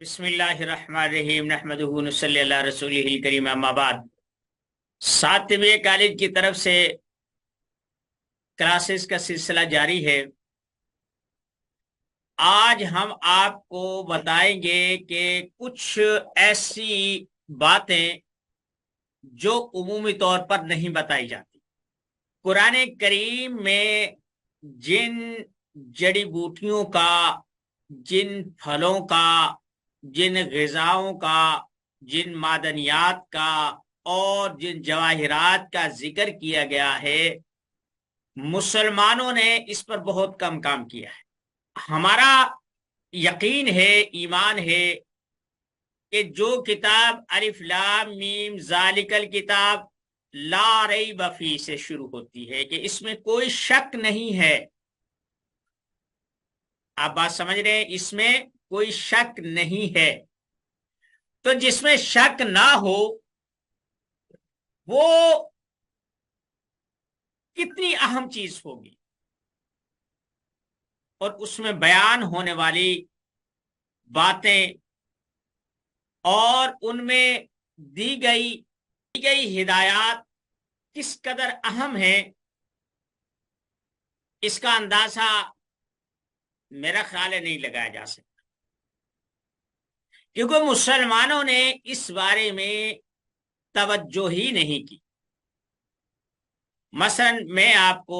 بسم اللہ الرحمن الرحیم نحمدہ ونصلی علی رسولہ الکریم اما بعد۔ ساتویں کالج کی طرف سے کلاسز کا سلسلہ جاری ہے۔ آج ہم آپ کو بتائیں گے کہ کچھ ایسی باتیں جو عمومی طور پر نہیں بتائی جاتی۔ قرآن کریم میں جن جڑی بوٹیوں کا، جن پھلوں کا، جن غذاؤں کا، جن معدنیات کا اور جن جواہرات کا ذکر کیا گیا ہے، مسلمانوں نے اس پر بہت کم کام کیا ہے۔ ہمارا یقین ہے، ایمان ہے کہ جو کتاب الف لام میم ذالک الکتاب لا ریب فیہ سے شروع ہوتی ہے کہ اس میں کوئی شک نہیں ہے۔ آپ بات سمجھ رہے ہیں؟ اس میں کوئی شک نہیں ہے۔ تو جس میں شک نہ ہو وہ کتنی اہم چیز ہوگی، اور اس میں بیان ہونے والی باتیں اور ان میں دی گئی ہدایات کس قدر اہم ہیں، اس کا اندازہ میرا خیال ہے نہیں لگایا جا سکتا، کیونکہ مسلمانوں نے اس بارے میں توجہ ہی نہیں کی۔ مثلا میں آپ کو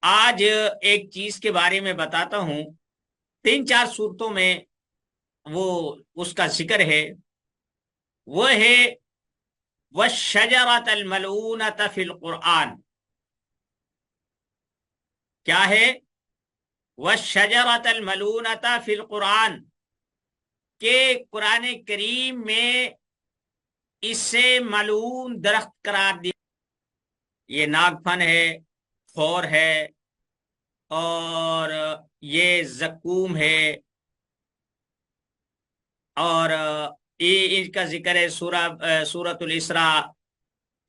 آج ایک چیز کے بارے میں بتاتا ہوں، 3-4 صورتوں میں وہ اس کا ذکر ہے، وہ ہے وَالشَّجَرَةَ الْمَلْعُونَةَ فِي الْقُرْآنِ۔ کیا ہے؟ وَالشَّجَرَةَ الْمَلْعُونَةَ فِي الْقُرْآنِ، کہ قرآن کریم میں اسے ملعون درخت قرار دیا۔ یہ ناگ پھن ہے، خور ہے، اور یہ زقوم ہے، اور ان کا ذکر ہے سورۃ الاسراء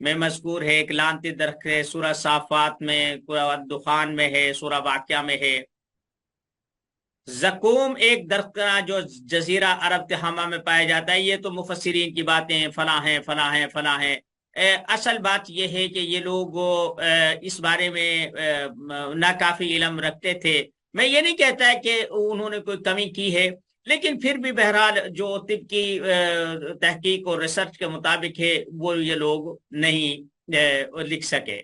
میں مذکور ہے، ایک لانتی درخت ہے، سورہ صافات میں، سورہ دخان میں ہے، سورہ واقعہ میں ہے۔ زقوم ایک درخت کا جو جزیرہ عرب تہامہ میں پایا جاتا ہے۔ یہ تو مفسرین کی باتیں فلاں ہیں فلاں ہیں فلاں ہیں، اصل بات یہ ہے کہ یہ لوگ اس بارے میں ناکافی علم رکھتے تھے۔ میں یہ نہیں کہتا ہے کہ انہوں نے کوئی کمی کی ہے، لیکن پھر بھی بہرحال جو طب کی تحقیق اور ریسرچ کے مطابق ہے وہ یہ لوگ نہیں لکھ سکے۔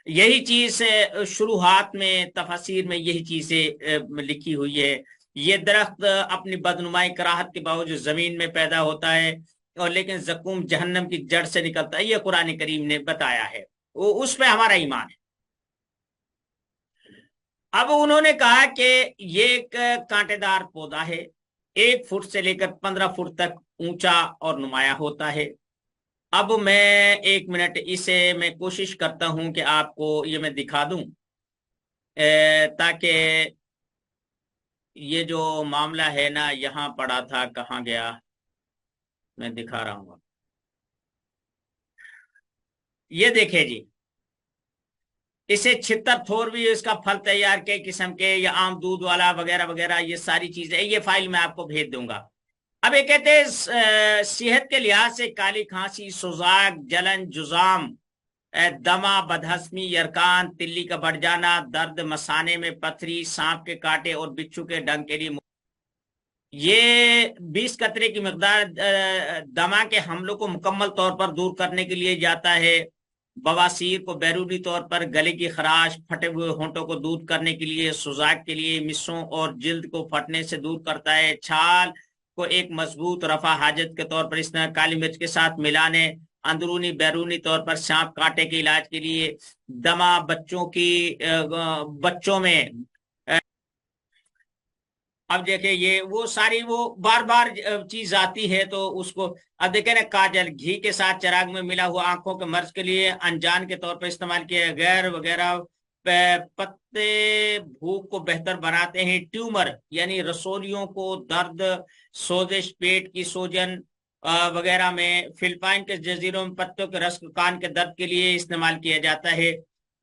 یہی چیز شروحات میں، تفاسیر میں یہی چیزیں لکھی ہوئی ہے۔ یہ درخت اپنی بدنمائی کراہت کے باوجود زمین میں پیدا ہوتا ہے، اور لیکن زقوم جہنم کی جڑ سے نکلتا ہے، یہ قرآن کریم نے بتایا ہے، اس پہ ہمارا ایمان ہے۔ اب انہوں نے کہا کہ یہ ایک کانٹے دار پودا ہے، 1 فٹ سے لے کر 15 فٹ تک اونچا اور نمایاں ہوتا ہے۔ اب میں 1 منٹ اسے میں کوشش کرتا ہوں کہ آپ کو یہ میں دکھا دوں، تاکہ یہ جو معاملہ ہے نا، یہاں پڑا تھا، کہاں گیا، میں دکھا رہا ہوں۔ یہ دیکھیں جی، اسے چھتر تھور بھی اس کا پھل تیار کے قسم کے، یا عام دودھ والا وغیرہ وغیرہ، یہ ساری چیزیں، یہ فائل میں آپ کو بھیج دوں گا۔ اب یہ کہتے ہیں صحت کے لحاظ سے کالی کھانسی، سوزاک، جلن، جزام، دمہ، بدہضمی، یرکان، تلی کا بڑھ جانا، درد مثانے میں، پتھری، سانپ کے کاٹے اور بچھو کے ڈنگ کے لیے یہ 20 قطرے کی مقدار دمہ کے حملوں کو مکمل طور پر دور کرنے کے لیے جاتا ہے۔ بواسیر کو بیرونی طور پر، گلے کی خراش، پھٹے ہوئے ہونٹوں کو دور کرنے کے لیے، سوزاک کے لیے، مسوں اور جلد کو پھٹنے سے دور کرتا ہے۔ چھال کو ایک مضبوط رفع حاجت کے طور پر اس نے کالی مرچ کے ساتھ ملانے، اندرونی بیرونی طور پر سانپ کاٹے کے علاج کے لیے، دمہ بچوں میں۔ اب دیکھیں یہ وہ ساری وہ بار بار چیز آتی ہے تو اس کو، اب دیکھیں نا، کاجل گھی کے ساتھ چراغ میں ملا ہوا آنکھوں کے مرض کے لیے، انجان کے طور پر استعمال کیا، غیر وغیرہ، پتے بھوک کو بہتر بناتے ہیں، ٹیومر یعنی رسولیوں کو، درد، سوزش، پیٹ کی سوجن وغیرہ میں، فلپائن کے جزیروں میں پتوں کے رس کان کے درد کے لیے استعمال کیا جاتا ہے۔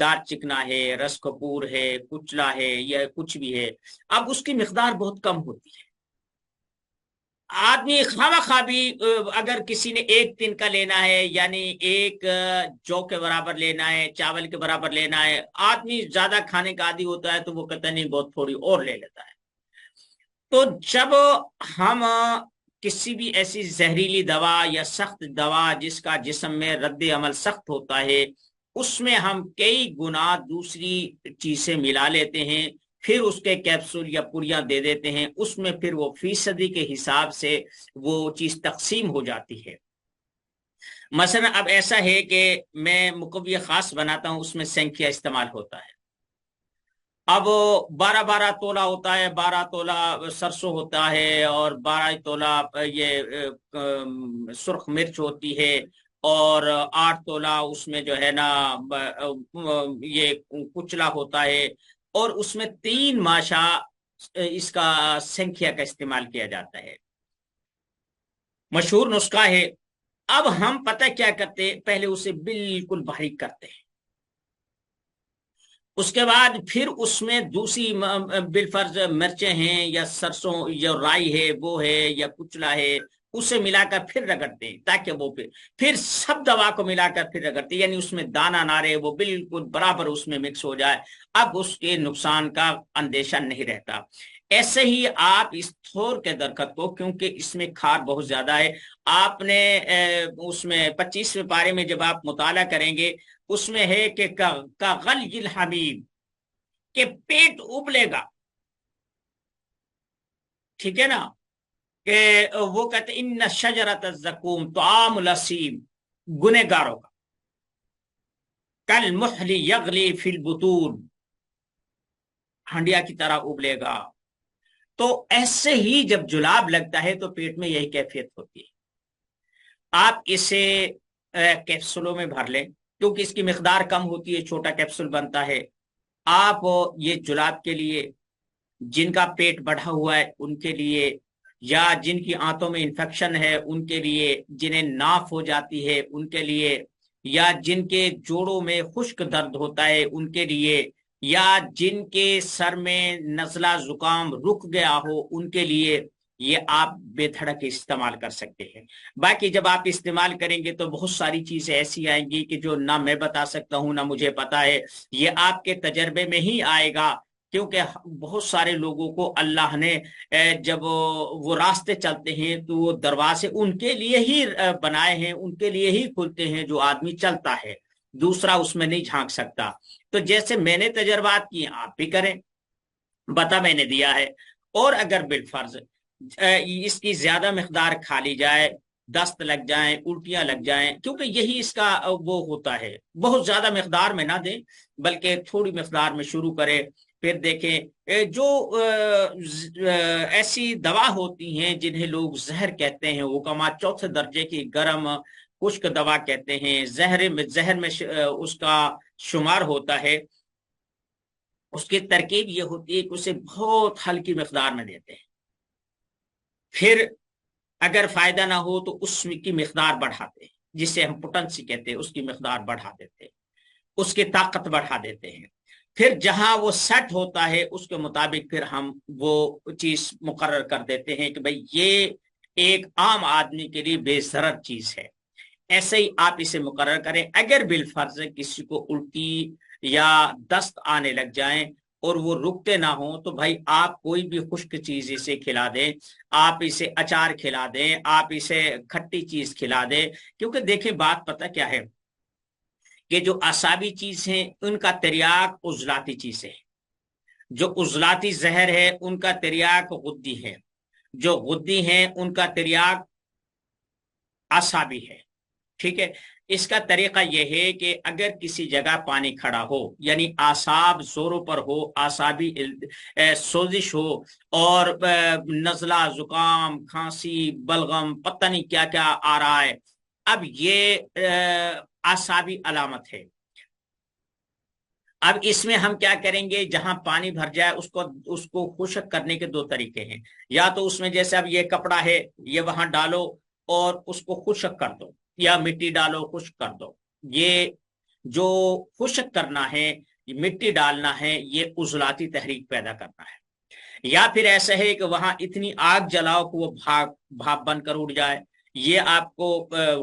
دار چکنا ہے، رس کپور ہے، کچلا ہے یا کچھ بھی ہے، اب اس کی مقدار بہت کم ہوتی ہے۔ آدمی خواہ خواہ بھی اگر کسی نے ایک دن کا لینا ہے، یعنی ایک جو کے برابر لینا ہے، چاول کے برابر لینا ہے، آدمی زیادہ کھانے کا عادی ہوتا ہے تو وہ کہتا نہیں بہت تھوڑی اور لے لیتا ہے۔ تو جب ہم کسی بھی ایسی زہریلی دوا یا سخت دوا جس کا جسم میں رد عمل سخت ہوتا ہے، اس میں ہم کئی گنا دوسری چیزیں ملا لیتے ہیں، پھر اس کے کیپسول یا پوریاں دے دیتے ہیں، اس میں پھر وہ فیصدی کے حساب سے وہ چیز تقسیم ہو جاتی ہے۔ مثلا اب ایسا ہے کہ میں مقوی خاص بناتا ہوں، اس میں سینکیا استعمال ہوتا ہے۔ اب 12 ہوتا ہے، 12 سرسوں ہوتا ہے، اور 12 یہ سرخ مرچ ہوتی ہے، اور 8 اس میں جو ہے نا یہ کچلا ہوتا ہے، اور اس میں 3 ماشا اس کا سنکھیا کا استعمال کیا جاتا ہے، مشہور نسخہ ہے۔ اب ہم پتہ کیا کرتے، پہلے اسے بالکل باریک کرتے ہیں، اس کے بعد پھر اس میں دوسری بالفرض مرچیں ہیں یا سرسوں یا رائی ہے وہ ہے یا کچلا ہے، اسے ملا کر پھر رگڑتے ہیں تاکہ وہ پھر سب دوا کو ملا کر پھر رگڑتے ہیں، یعنی اس میں دانا نہ رہے، وہ بالکل برابر اس میں مکس ہو جائے، اب اس کے نقصان کا اندیشہ نہیں رہتا۔ ایسے ہی آپ اس تھور کے درخت کو، کیونکہ اس میں کھار بہت زیادہ ہے، آپ نے اس میں 25ویں پارے میں جب آپ مطالعہ کریں گے، اس میں ہے کہ غلی الحمیم، کہ پیٹ ابلے گا، ٹھیک ہے نا، کہ وہ کہتے ان شجرت الزقوم طعام الاسیم، گنہگاروں کا، کل محلی یغلی فی البطون، ہنڈیا کی طرح ابلے گا۔ تو ایسے ہی جب جلاب لگتا ہے تو پیٹ میں یہی کیفیت ہوتی ہے۔ آپ اسے کیپسولوں میں بھر لیں، کیونکہ اس کی مقدار کم ہوتی ہے، چھوٹا کیپسول بنتا ہے۔ آپ یہ جلاب کے لیے، جن کا پیٹ بڑھا ہوا ہے ان کے لیے، یا جن کی آنتوں میں انفیکشن ہے ان کے لیے، جنہیں ناف ہو جاتی ہے ان کے لیے، یا جن کے جوڑوں میں خشک درد ہوتا ہے ان کے لیے، یا جن کے سر میں نزلہ زکام رک گیا ہو ان کے لیے، یہ آپ بے دھڑک استعمال کر سکتے ہیں۔ باقی جب آپ استعمال کریں گے تو بہت ساری چیزیں ایسی آئیں گی کہ جو نہ میں بتا سکتا ہوں نہ مجھے پتا ہے، یہ آپ کے تجربے میں ہی آئے گا، کیونکہ بہت سارے لوگوں کو اللہ نے جب وہ راستے چلتے ہیں تو وہ دروازے ان کے لیے ہی بنائے ہیں، ان کے لیے ہی کھلتے ہیں جو آدمی چلتا ہے، دوسرا اس میں نہیں جھانک سکتا۔ تو جیسے میں نے تجربات کیے آپ بھی کریں، بتا میں نے دیا ہے۔ اور اگر بالفرض اس کی زیادہ مقدار کھا لی جائے، دست لگ جائیں، الٹیاں لگ جائیں، کیونکہ یہی اس کا وہ ہوتا ہے، بہت زیادہ مقدار میں نہ دیں بلکہ تھوڑی مقدار میں شروع کریں، پھر دیکھیں۔ جو ایسی دوا ہوتی ہیں جنہیں لوگ زہر کہتے ہیں، حکما 4 درجے کی گرم خشک دوا کہتے ہیں، زہر میں اس کا شمار ہوتا ہے، اس کی ترکیب یہ ہوتی ہے کہ اسے بہت ہلکی مقدار میں دیتے ہیں، پھر اگر فائدہ نہ ہو تو اس کی مقدار بڑھاتے ہیں، جسے ہم پوٹنسی کہتے ہیں، اس کی مقدار بڑھا دیتے ہیں، اس کی طاقت بڑھا دیتے ہیں، پھر جہاں وہ سیٹ ہوتا ہے اس کے مطابق پھر ہم وہ چیز مقرر کر دیتے ہیں کہ بھئی یہ ایک عام آدمی کے لیے بے ضرر چیز ہے، ایسے ہی آپ اسے مقرر کریں۔ اگر بالفرض کسی کو الٹی یا دست آنے لگ جائیں اور وہ رکتے نہ ہوں تو بھائی آپ کوئی بھی خشک چیز اسے کھلا دیں، آپ اسے اچار کھلا دیں، آپ اسے کھٹی چیز کھلا دیں، کیونکہ دیکھیں بات پتہ کیا ہے کہ جو اعصابی چیز ہیں ان کا تریاق عضلاتی چیزیں ہیں، جو عضلاتی زہر ہے ان کا تریاق غدی ہے، جو غدی ہیں ان کا تریاق اعصابی ہے، ٹھیک ہے۔ اس کا طریقہ یہ ہے کہ اگر کسی جگہ پانی کھڑا ہو، یعنی اعصاب زوروں پر ہو، اعصابی سوزش ہو، اور نزلہ زکام کھانسی بلغم پتہ نہیں کیا کیا آ رہا ہے، اب یہ اعصابی علامت ہے۔ اب اس میں ہم کیا کریں گے، جہاں پانی بھر جائے اس کو خشک کرنے کے 2 طریقے ہیں، یا تو اس میں جیسے اب یہ کپڑا ہے یہ وہاں ڈالو اور اس کو خشک کر دو، یا مٹی ڈالو خشک کر دو، یہ جو خشک کرنا ہے، مٹی ڈالنا ہے، یہ عضلاتی تحریک پیدا کرنا ہے، یا پھر ایسا ہے کہ وہاں اتنی آگ جلاؤ کہ وہ بھاپ بن کر اڑ جائے، یہ آپ کو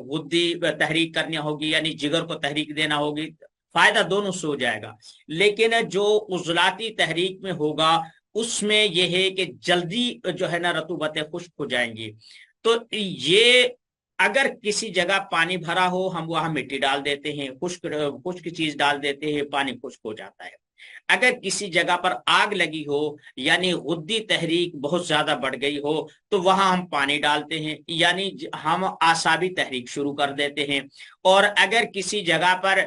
غدی تحریک کرنی ہوگی، یعنی جگر کو تحریک دینا ہوگی، فائدہ دونوں سے ہو جائے گا۔ لیکن جو عضلاتی تحریک میں ہوگا اس میں یہ ہے کہ جلدی جو ہے نا رطوبتیں خشک ہو جائیں گی۔ تو یہ اگر کسی جگہ پانی بھرا ہو ہم وہاں مٹی ڈال دیتے ہیں، خشک چیز ڈال دیتے ہیں، پانی خشک ہو جاتا ہے۔ اگر کسی جگہ پر آگ لگی ہو یعنی غدی تحریک بہت زیادہ بڑھ گئی ہو تو وہاں ہم پانی ڈالتے ہیں، یعنی ہم اعصابی تحریک شروع کر دیتے ہیں۔ اور اگر کسی جگہ پر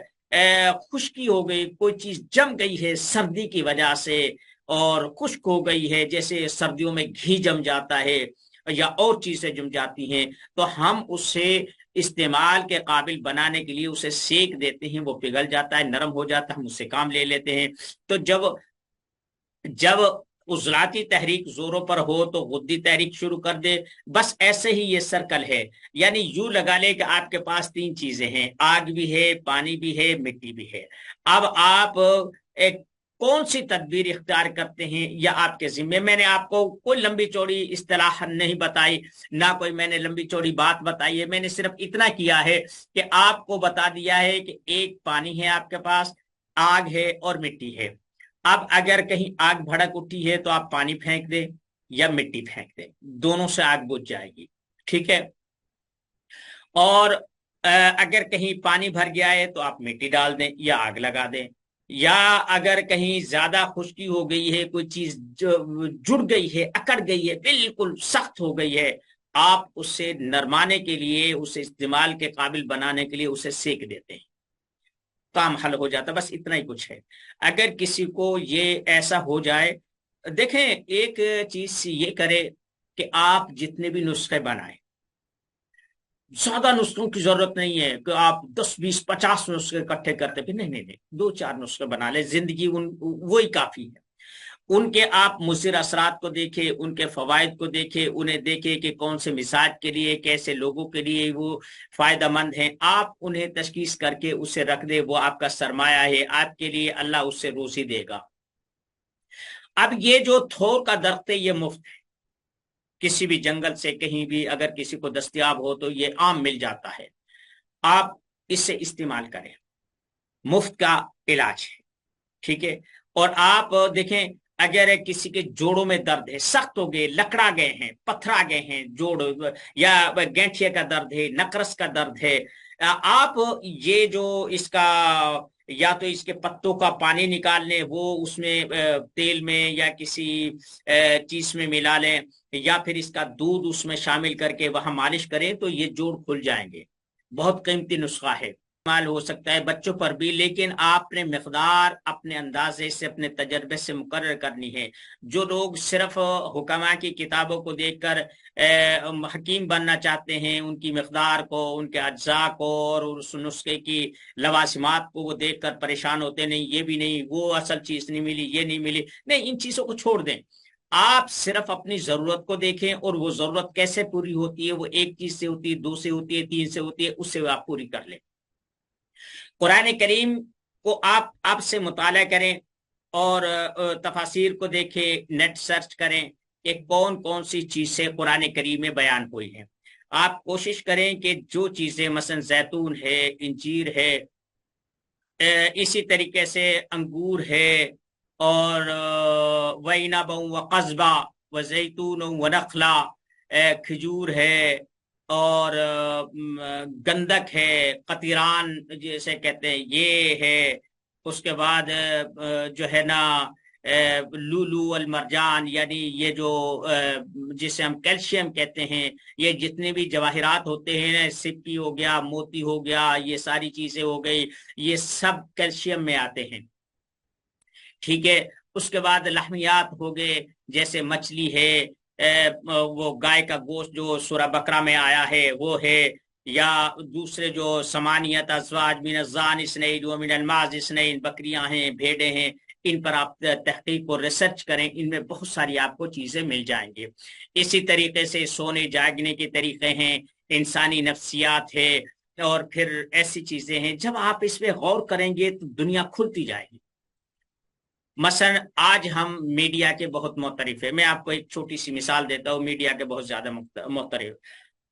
خشکی ہو گئی، کوئی چیز جم گئی ہے سردی کی وجہ سے اور خشک ہو گئی ہے، جیسے سردیوں میں گھی جم جاتا ہے یا اور چیزیں جم جاتی ہیں، تو ہم اس سے استعمال کے قابل بنانے کے لیے اسے سیک دیتے ہیں، وہ پگھل جاتا ہے، نرم ہو جاتا ہے، ہم اس سے کام لے لیتے ہیں۔ تو جب عضلاتی تحریک زوروں پر ہو تو غدی تحریک شروع کر دے، بس ایسے ہی یہ سرکل ہے۔ یعنی یوں لگا لے کہ آپ کے پاس تین چیزیں ہیں، آگ بھی ہے، پانی بھی ہے، مٹی بھی ہے۔ اب آپ ایک کون سی تدبیر اختیار کرتے ہیں یا آپ کے ذمے۔ میں نے آپ کو کوئی لمبی چوڑی اصطلاح نہیں بتائی، نہ کوئی میں نے لمبی چوڑی بات بتائی ہے، میں نے صرف اتنا کیا ہے کہ آپ کو بتا دیا ہے کہ ایک پانی ہے آپ کے پاس، آگ ہے اور مٹی ہے۔ اب اگر کہیں آگ بھڑک اٹھی ہے تو آپ پانی پھینک دیں یا مٹی پھینک دیں، دونوں سے آگ بجھ جائے گی، ٹھیک ہے۔ اور اگر کہیں پانی بھر گیا ہے تو آپ مٹی ڈال دیں یا آگ لگا دیں، یا اگر کہیں زیادہ خشکی ہو گئی ہے، کوئی چیز جڑ گئی ہے، اکڑ گئی ہے، بالکل سخت ہو گئی ہے، آپ اسے نرمانے کے لیے، اسے استعمال کے قابل بنانے کے لیے اسے سیک دیتے ہیں، کام حل ہو جاتا، بس اتنا ہی کچھ ہے۔ اگر کسی کو یہ ایسا ہو جائے، دیکھیں ایک چیز یہ کرے کہ آپ جتنے بھی نسخے بنائیں، زیادہ نسخوں کی ضرورت نہیں ہے کہ آپ 10 20 50 نسخے اکٹھے کرتے پھر، نہیں نہیں نہیں، 2 4 نسخے بنا لیں، زندگی وہی کافی ہے۔ ان کے آپ مضر اثرات کو دیکھیں، ان کے فوائد کو دیکھیں، انہیں دیکھیں کہ کون سے مزاج کے لیے، کیسے لوگوں کے لیے وہ فائدہ مند ہیں، آپ انہیں تشخیص کر کے اسے رکھ دیں، وہ آپ کا سرمایہ ہے، آپ کے لیے اللہ اس سے روزی دے گا۔ اب یہ جو تھور کا درخت ہے یہ مفت ہے، کسی بھی جنگل سے کہیں بھی اگر کسی کو دستیاب ہو تو یہ عام مل جاتا ہے، آپ اس سے استعمال کریں، مفت کا علاج ہے، ٹھیک ہے۔ اور آپ دیکھیں اگر کسی کے جوڑوں میں درد ہے، سخت ہو گئے، لکڑا گئے ہیں، پتھرا گئے ہیں جوڑ، یا گینٹھیا کا درد ہے، نقرس کا درد ہے، آپ یہ جو اس کا یا تو اس کے پتوں کا پانی نکال لیں، وہ اس میں تیل میں یا کسی چیز میں ملا لیں، یا پھر اس کا دودھ اس میں شامل کر کے وہاں مالش کریں تو یہ جوڑ کھل جائیں گے۔ بہت قیمتی نسخہ ہے، استعمال ہو سکتا ہے بچوں پر بھی، لیکن آپ نے مقدار اپنے اندازے سے، اپنے تجربے سے مقرر کرنی ہے۔ جو لوگ صرف حکماء کی کتابوں کو دیکھ کر حکیم بننا چاہتے ہیں، ان کی مقدار کو، ان کے اجزاء کو اور اس نسخے کی لوازمات کو وہ دیکھ کر پریشان ہوتے، نہیں یہ بھی نہیں، وہ اصل چیز نہیں ملی، یہ نہیں ملی، نہیں، ان چیزوں کو چھوڑ دیں۔ آپ صرف اپنی ضرورت کو دیکھیں، اور وہ ضرورت کیسے پوری ہوتی ہے، وہ ایک چیز سے ہوتی ہے، 2 سے ہوتی ہے، 3 سے ہوتی ہے، اس سے آپ پوری کر لیں۔ قرآن کریم کو آپ سے مطالعہ کریں اور تفاسیر کو دیکھیں، نیٹ سرچ کریں کہ کون کون سی چیزیں قرآن کریم میں بیان ہوئی ہیں۔ آپ کوشش کریں کہ جو چیزیں مثلا زیتون ہے، انجیر ہے، اسی طریقے سے انگور ہے، اور وَعِنَبًا وَقَضْبًا وَزَيْتُونًا وَنَخْلًا، کھجور ہے، اور گندک ہے، قطیران جیسے کہتے ہیں یہ ہے، اس کے بعد جو ہے نا لولو المرجان، یعنی یہ جو جسے ہم کیلشیم کہتے ہیں، یہ جتنے بھی جواہرات ہوتے ہیں، سپی ہو گیا، موتی ہو گیا، یہ ساری چیزیں ہو گئی، یہ سب کیلشیم میں آتے ہیں، ٹھیک ہے۔ اس کے بعد لحمیات ہو گئے، جیسے مچھلی ہے، وہ گائے کا گوشت جو سورہ بقرہ میں آیا ہے وہ ہے، یا دوسرے جو سمانیت ازواج من الضان اثنین ومن الماعز اثنین، بکریاں ہیں، بھیڑیں ہیں، ان پر آپ تحقیق اور ریسرچ کریں، ان میں بہت ساری آپ کو چیزیں مل جائیں گی۔ اسی طریقے سے سونے جاگنے کے طریقے ہیں، انسانی نفسیات ہے، اور پھر ایسی چیزیں ہیں، جب آپ اس پہ غور کریں گے تو دنیا کھلتی جائے گی۔ مثلا آج ہم میڈیا کے بہت معترف ہیں، میں آپ کو ایک چھوٹی سی مثال دیتا ہوں، میڈیا کے بہت زیادہ معترف۔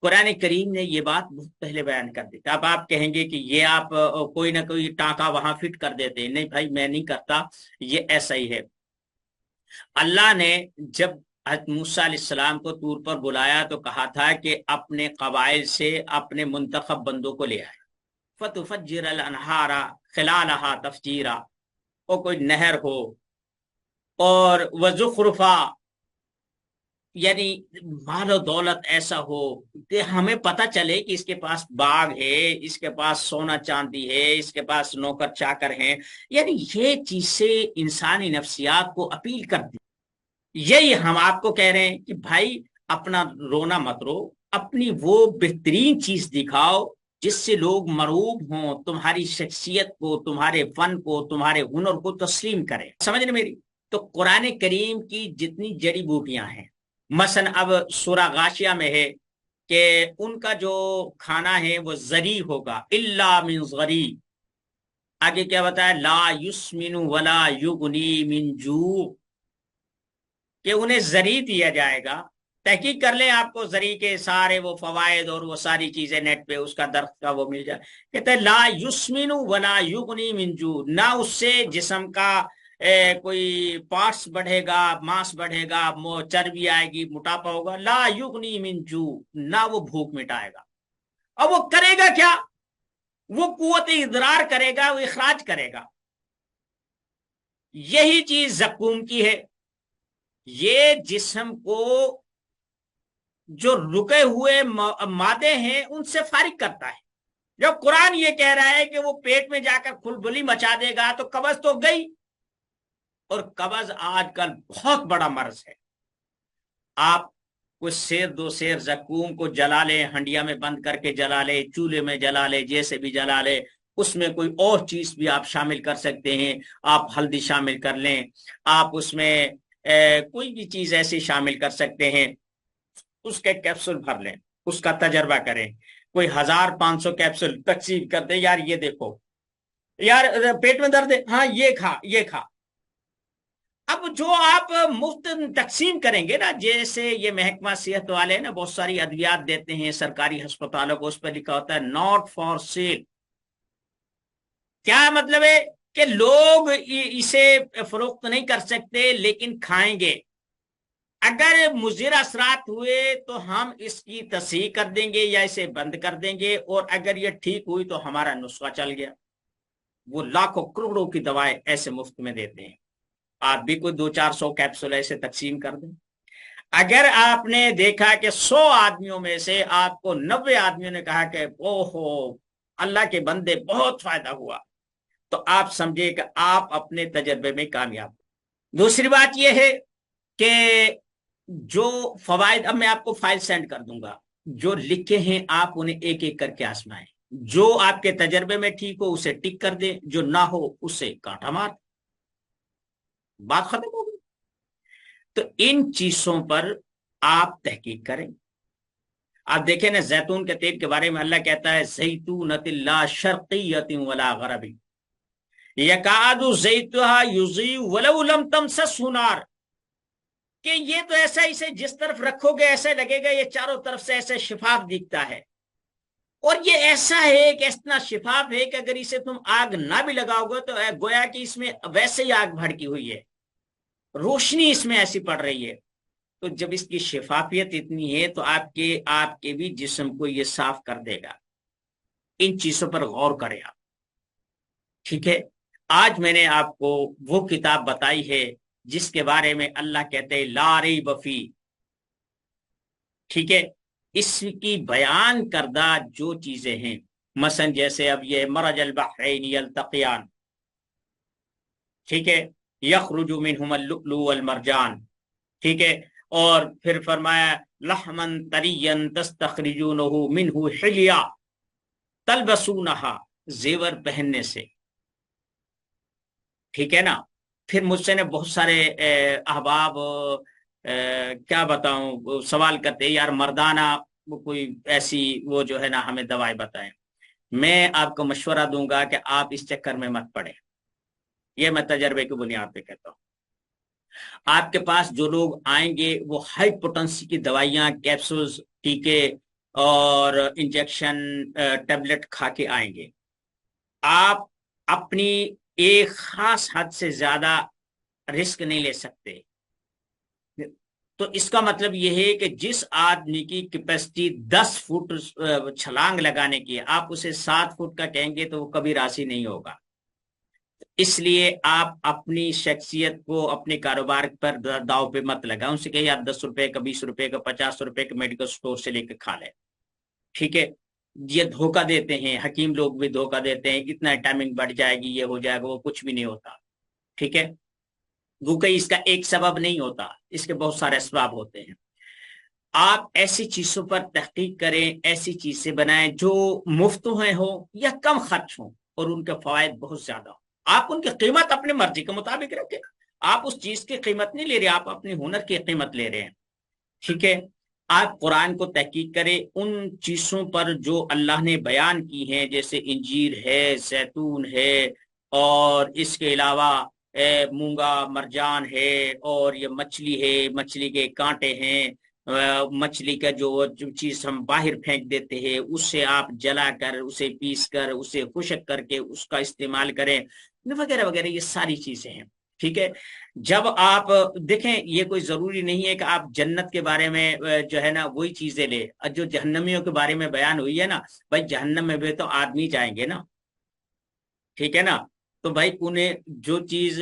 قرآن کریم نے یہ بات بہت پہلے بیان کر دی تھی۔ اب آپ کہیں گے کہ یہ آپ کوئی نہ کوئی ٹانکا وہاں فٹ کر دیتے ہیں، نہیں بھائی میں نہیں کرتا، یہ ایسا ہی ہے۔ اللہ نے جب حضرت موسیٰ علیہ السلام کو طور پر بلایا تو کہا تھا کہ اپنے قبائل سے اپنے منتخب بندوں کو لے آئے، فَتُفَجِّرَ الْأَنْهَارَ خِلَالَهَا تَفْجِيرًا، اور کوئی نہر ہو، اور وَزُخْرُفًا، یعنی مال و دولت ایسا ہو کہ ہمیں پتہ چلے کہ اس کے پاس باغ ہے، اس کے پاس سونا چاندی ہے، اس کے پاس نوکر چاکر ہیں، یعنی یہ چیز سے انسانی نفسیات کو اپیل کر دی۔ یہی ہم آپ کو کہہ رہے ہیں کہ بھائی اپنا رونا مت رو، اپنی وہ بہترین چیز دکھاؤ جس سے لوگ مرعوب ہوں، تمہاری شخصیت کو، تمہارے فن کو، تمہارے ہنر کو تسلیم کریں۔ سمجھنے میری؟ تو قرآن کریم کی جتنی جڑی بوٹیاں ہیں، مثلا اب سورہ غاشیہ میں ہے کہ ان کا جو کھانا ہے وہ زری ہوگا، الا من زری، آگے کیا بتایا، لا یسمن ولا یغنی من جوع، کہ انہیں زری دیا جائے گا۔ تحقیق کر لیں، آپ کو زری کے سارے وہ فوائد اور وہ ساری چیزیں نیٹ پہ اس کا درخت کا وہ مل جائے۔ کہتے ہیں لا یسمن ولا یغنی من جوع، نہ اس سے جسم کا کوئی پارٹس بڑھے گا، ماس بڑھے گا، چربی آئے گی، موٹاپا ہوگا، لا یغنی من جوع، نہ وہ بھوک مٹائے گا۔ اور وہ کرے گا کیا؟ وہ قوت ادرار کرے گا، وہ اخراج کرے گا۔ یہی چیز زقوم کی ہے، یہ جسم کو جو رکے ہوئے مادے ہیں ان سے فارغ کرتا ہے۔ جب قرآن یہ کہہ رہا ہے کہ وہ پیٹ میں جا کر کھلبلی مچا دے گا تو قبض تو گئی، اور قبض آج کل بہت بڑا مرض ہے۔ آپ کچھ سیر دو سیر زقوم کو جلا لے، ہنڈیا میں بند کر کے جلا لے، چولہے میں جلا لے، جیسے بھی جلا لے، اس میں کوئی اور چیز بھی آپ شامل کر سکتے ہیں۔ آپ ہلدی شامل کر لیں، آپ اس میں کوئی بھی چیز ایسی شامل کر سکتے ہیں، اس کے کیپسول بھر لیں، اس کا تجربہ کریں، کوئی 1500 کیپسول تقسیم کر دیں، یار یہ دیکھو، یار پیٹ میں درد ہے، ہاں یہ کھا یہ کھا۔ اب جو آپ مفت تقسیم کریں گے نا، جیسے یہ محکمہ صحت والے نا بہت ساری ادویات دیتے ہیں سرکاری ہسپتالوں کو، اس پر لکھا ہوتا ہے ناٹ فار سیل۔ کیا مطلب ہے؟ کہ لوگ اسے فروخت نہیں کر سکتے لیکن کھائیں گے۔ اگر مضر اثرات ہوئے تو ہم اس کی تصحیح کر دیں گے یا اسے بند کر دیں گے، اور اگر یہ ٹھیک ہوئی تو ہمارا نسخہ چل گیا۔ وہ لاکھوں کروڑوں کی دوائیں ایسے مفت میں دیتے ہیں، آپ بھی کوئی 200-400 کیپسول ایسے تقسیم کر دیں۔ اگر آپ نے دیکھا کہ 100 آدمیوں میں سے آپ کو 90 آدمیوں نے کہا کہ اوہو اللہ کے بندے بہت فائدہ ہوا، تو آپ سمجھے کہ آپ اپنے تجربے میں کامیاب۔ دوسری بات یہ ہے کہ جو فوائد، اب میں آپ کو فائل سینڈ کر دوں گا، جو لکھے ہیں آپ انہیں ایک ایک کر کے آزمائیں، جو آپ کے تجربے میں ٹھیک ہو اسے ٹک کر دیں، جو نہ ہو اسے کانٹا مار، بات ختم ہو گئی۔ تو ان چیزوں پر آپ تحقیق کریں۔ آپ دیکھیں نا، زیتون کے تیل کے بارے میں اللہ کہتا ہے زیتونۃ لا شرقیۃ ولا غربی یکاد زیتها یضیء ولو لم تمسسہ نار، کہ یہ تو ایسا اسے جس طرف رکھو گے ایسے لگے گا یہ چاروں طرف سے ایسے شفاف دکھتا ہے، اور یہ ایسا ہے کہ اتنا شفاف ہے کہ اگر اسے تم آگ نہ بھی لگاؤ گے تو گویا کہ اس میں ویسے ہی آگ بھڑکی ہوئی ہے، روشنی اس میں ایسی پڑ رہی ہے۔ تو جب اس کی شفافیت اتنی ہے تو آپ کے بھی جسم کو یہ صاف کر دے گا۔ ان چیزوں پر غور کریں آپ، ٹھیک ہے؟ آج میں نے آپ کو وہ کتاب بتائی ہے جس کے بارے میں اللہ کہتے ہیں لا ریب فی، ٹھیک ہے؟ اس کی بیان کردہ جو چیزیں ہیں، مثلا جیسے اب یہ مرج البحرین یلتقیان، ٹھیک ہے، یخرج منہما اللؤلؤ والمرجان، ٹھیک ہے، اور پھر فرمایا لحما طریا تستخرجونہ منہ حلیا تلبسونہا، زیور پہننے سے، ٹھیک ہے نا۔ پھر مجھ سے نے بہت سارے احباب کیا بتاؤں سوال کرتے یار مردانہ وہ کوئی ایسی وہ جو ہے نا ہمیں دوائیں بتائیں۔ میں آپ کو مشورہ دوں گا کہ آپ اس چکر میں مت پڑے. یہ میں تجربے کی بنیاد پہ کہتا ہوں. آپ کے پاس جو لوگ آئیں گے وہ ہائی پوٹنسی کی دوائیاں، کیپسولز، ٹیکے اور انجیکشن، ٹیبلٹ کھا کے آئیں گے. آپ اپنی ایک خاص حد سے زیادہ رسک نہیں لے سکتے. تو اس کا مطلب یہ ہے کہ جس آدمی کی کیپیسٹی 10 فٹ چھلانگ لگانے کی ہے، آپ اسے 7 فٹ کا کہیں گے تو وہ کبھی راضی نہیں ہوگا. اس لیے آپ اپنی شخصیت کو اپنے کاروبار پر داؤ پہ مت لگائیں. ان سے کہیے آپ 10 روپے کا، 20 روپے کا، 50 روپے کا میڈیکل سٹور سے لے کے کھا لیں. ٹھیک ہے. یہ دھوکہ دیتے ہیں، حکیم لوگ بھی دھوکہ دیتے ہیں، اتنا ٹائمنگ بڑھ جائے گی، یہ ہو جائے گا، وہ کچھ بھی نہیں ہوتا. ٹھیک ہے. وہ کہ اس کا ایک سبب نہیں ہوتا، اس کے بہت سارے اسباب ہوتے ہیں. آپ ایسی چیزوں پر تحقیق کریں، ایسی چیزیں بنائیں جو مفت میں ہو یا کم خرچ ہوں اور ان کے فوائد بہت زیادہ ہوں. آپ ان کی قیمت اپنی مرضی کے مطابق رکھیں. آپ اس چیز کی قیمت نہیں لے رہے، آپ اپنے ہنر کی قیمت لے رہے ہیں. ٹھیک ہے. آپ قرآن کو تحقیق کریں ان چیزوں پر جو اللہ نے بیان کی ہیں، جیسے انجیر ہے، زیتون ہے، اور اس کے علاوہ مونگا مرجان ہے، اور یہ مچھلی ہے، مچھلی کے کانٹے ہیں، مچھلی کا جو چیز ہم باہر پھینک دیتے ہیں اس سے آپ جلا کر، اسے پیس کر، اسے خشک کر کے اس کا استعمال کریں، وغیرہ وغیرہ، یہ ساری چیزیں ہیں. ٹھیک ہے. جب آپ دیکھیں، یہ کوئی ضروری نہیں ہے کہ آپ جنت کے بارے میں جو ہے نا وہی چیزیں لیں جو جہنمیوں کے بارے میں بیان ہوئی ہے نا. بھائی جہنم میں بھی تو آدمی جائیں گے نا. ٹھیک ہے نا. تو بھائی انہیں جو چیز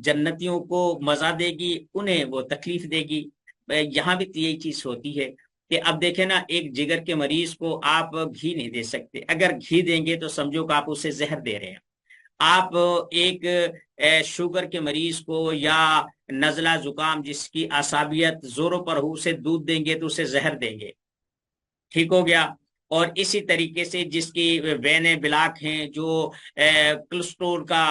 جنتیوں کو مزہ دے گی انہیں وہ تکلیف دے گی. یہاں بھی تو یہی چیز ہوتی ہے کہ اب دیکھیں نا، ایک جگر کے مریض کو آپ گھی نہیں دے سکتے. اگر گھی دیں گے تو سمجھو کہ آپ اسے زہر دے رہے ہیں. آپ ایک شوگر کے مریض کو یا نزلہ زکام جس کی اعصابیت زوروں پر ہو اسے دودھ دیں گے تو اسے زہر دیں گے. ٹھیک ہو گیا. اور اسی طریقے سے جس کی وینیں بلاک ہیں، جو کولسٹرول کا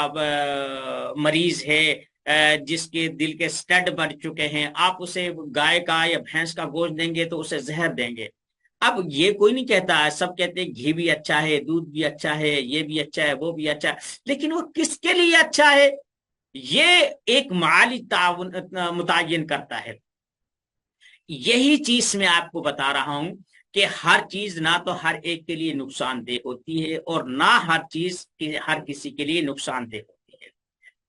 مریض ہے، جس کے دل کے سٹڈ بڑھ چکے ہیں، آپ اسے گائے کا یا بھینس کا گوشت دیں گے تو اسے زہر دیں گے. اب یہ کوئی نہیں کہتا ہے، سب کہتے ہیں گھی بھی اچھا ہے، دودھ بھی اچھا ہے، یہ بھی اچھا ہے، وہ بھی اچھا ہے، لیکن وہ کس کے لیے اچھا ہے یہ ایک مالی تعاون متعین کرتا ہے. یہی چیز میں آپ کو بتا رہا ہوں کہ ہر چیز نہ تو ہر ایک کے لیے نقصان دہ ہوتی ہے اور نہ ہر چیز ہر کسی کے لیے نقصان دہ ہوتی ہے.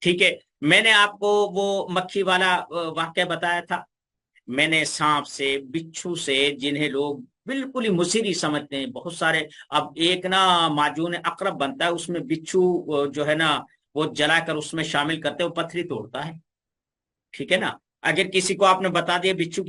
ٹھیک ہے. میں نے آپ کو وہ مکھی والا واقعہ بتایا تھا. میں نے سانپ سے، بچھو سے، جنہیں لوگ بالکل ہی مصری سمجھتے ہیں، بہت سارے. اب ایک نا معجون اقرب بنتا ہے، اس میں بچھو جو ہے نا وہ جلا کر اس میں شامل کرتے ہیں، وہ پتھری توڑتا ہے. ٹھیک ہے نا. اگر کسی کو آپ نے بتا دیا بچھو